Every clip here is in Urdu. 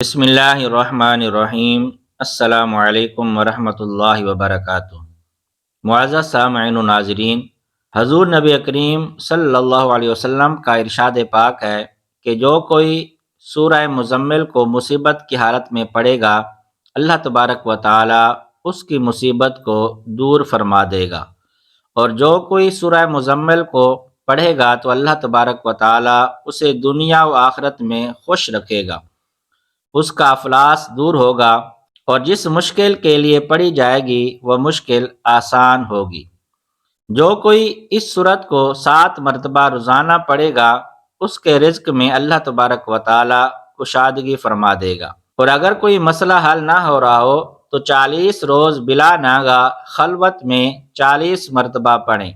بسم اللہ الرحمن الرحیم۔ السلام علیکم ورحمۃ اللہ وبرکاتہ۔ معزز سامعین و ناظرین، حضور نبی کریم صلی اللہ علیہ وسلم کا ارشاد پاک ہے کہ جو کوئی سورہ مزمل کو مصیبت کی حالت میں پڑھے گا، اللہ تبارک و تعالی اس کی مصیبت کو دور فرما دے گا، اور جو کوئی سورہ مزمل کو پڑھے گا تو اللہ تبارک و تعالی اسے دنیا و آخرت میں خوش رکھے گا، اس کا افلاس دور ہوگا، اور جس مشکل کے لیے پڑھی جائے گی وہ مشکل آسان ہوگی۔ جو کوئی اس سورت کو 7 مرتبہ روزانہ پڑھے گا، اس کے رزق میں اللہ تبارک و تعالی کشادگی فرما دے گا، اور اگر کوئی مسئلہ حل نہ ہو رہا ہو تو 40 روز بلا ناگا خلوت میں 40 مرتبہ پڑھیں۔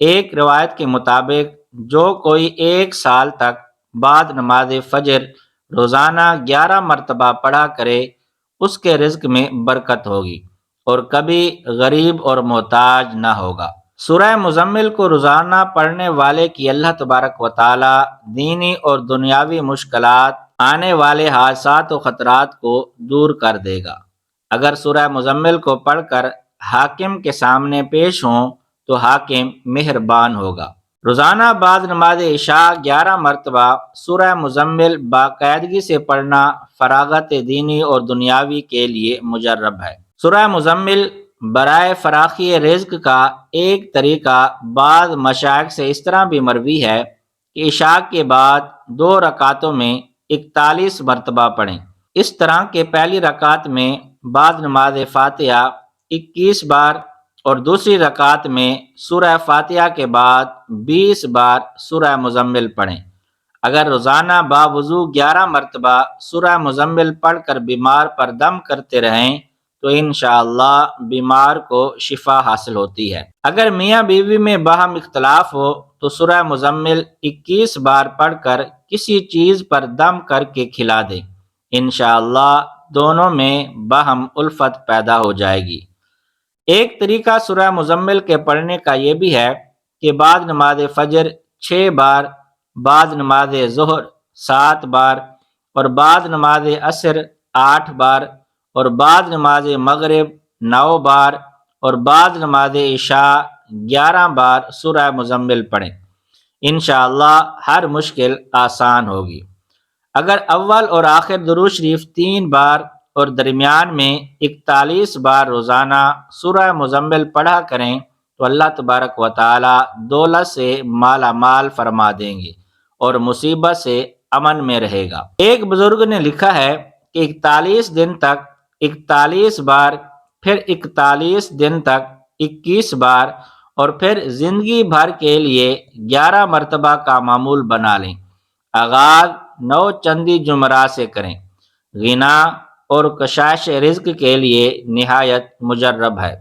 ایک روایت کے مطابق جو کوئی 1 سال تک بعد نماز فجر روزانہ 11 مرتبہ پڑھا کرے، اس کے رزق میں برکت ہوگی اور کبھی غریب اور محتاج نہ ہوگا۔ سورہ مزمل کو روزانہ پڑھنے والے کی اللہ تبارک و تعالی دینی اور دنیاوی مشکلات، آنے والے حادثات و خطرات کو دور کر دے گا۔ اگر سورہ مزمل کو پڑھ کر حاکم کے سامنے پیش ہوں تو حاکم مہربان ہوگا۔ روزانہ بعد نماز عشاء 11 مرتبہ سورہ مزمل باقاعدگی سے پڑھنا فراغت دینی اور دنیاوی کے لیے مجرب ہے۔ سورہ مزمل برائے فراخی رزق کا ایک طریقہ بعض مشائخ سے اس طرح بھی مروی ہے کہ عشاء کے بعد 2 رکعتوں میں 41 مرتبہ پڑھیں۔ اس طرح کہ پہلی رکعت میں بعد نماز فاتحہ 21 بار اور دوسری رکعت میں سورہ فاتحہ کے بعد 20 بار سورہ مزمل پڑھیں۔ اگر روزانہ باوضو 11 مرتبہ سورہ مزمل پڑھ کر بیمار پر دم کرتے رہیں تو انشاءاللہ بیمار کو شفا حاصل ہوتی ہے۔ اگر میاں بیوی میں باہم اختلاف ہو تو سورہ مزمل 21 بار پڑھ کر کسی چیز پر دم کر کے کھلا دیں، انشاءاللہ دونوں میں باہم الفت پیدا ہو جائے گی۔ ایک طریقہ سورہ مزمل کے پڑھنے کا یہ بھی ہے کہ بعد نماز فجر 6 بار، بعد نماز ظہر 7 بار، اور بعد نماز عصر 8 بار، اور بعد نماز مغرب 9 بار، اور بعد نماز عشاء 11 بار سورہ مزمل پڑھیں۔ انشاءاللہ ہر مشکل آسان ہوگی۔ اگر اول اور آخر درود شریف 3 بار اور درمیان میں 41 بار روزانہ سورہ مزمل پڑھا کریں تو اللہ تبارک و تعالی دولت سے مالا مال فرما دیں گے اور مصیبت سے امن میں رہے گا۔ ایک بزرگ نے لکھا ہے کہ 41 دن تک 41 بار، پھر 41 دن تک 21 بار، اور پھر زندگی بھر کے لیے 11 مرتبہ کا معمول بنا لیں۔ آغاز 9 چندی جمعرات سے کریں۔ غنا اور کشائش رزق کے لیے نہایت مجرب ہے۔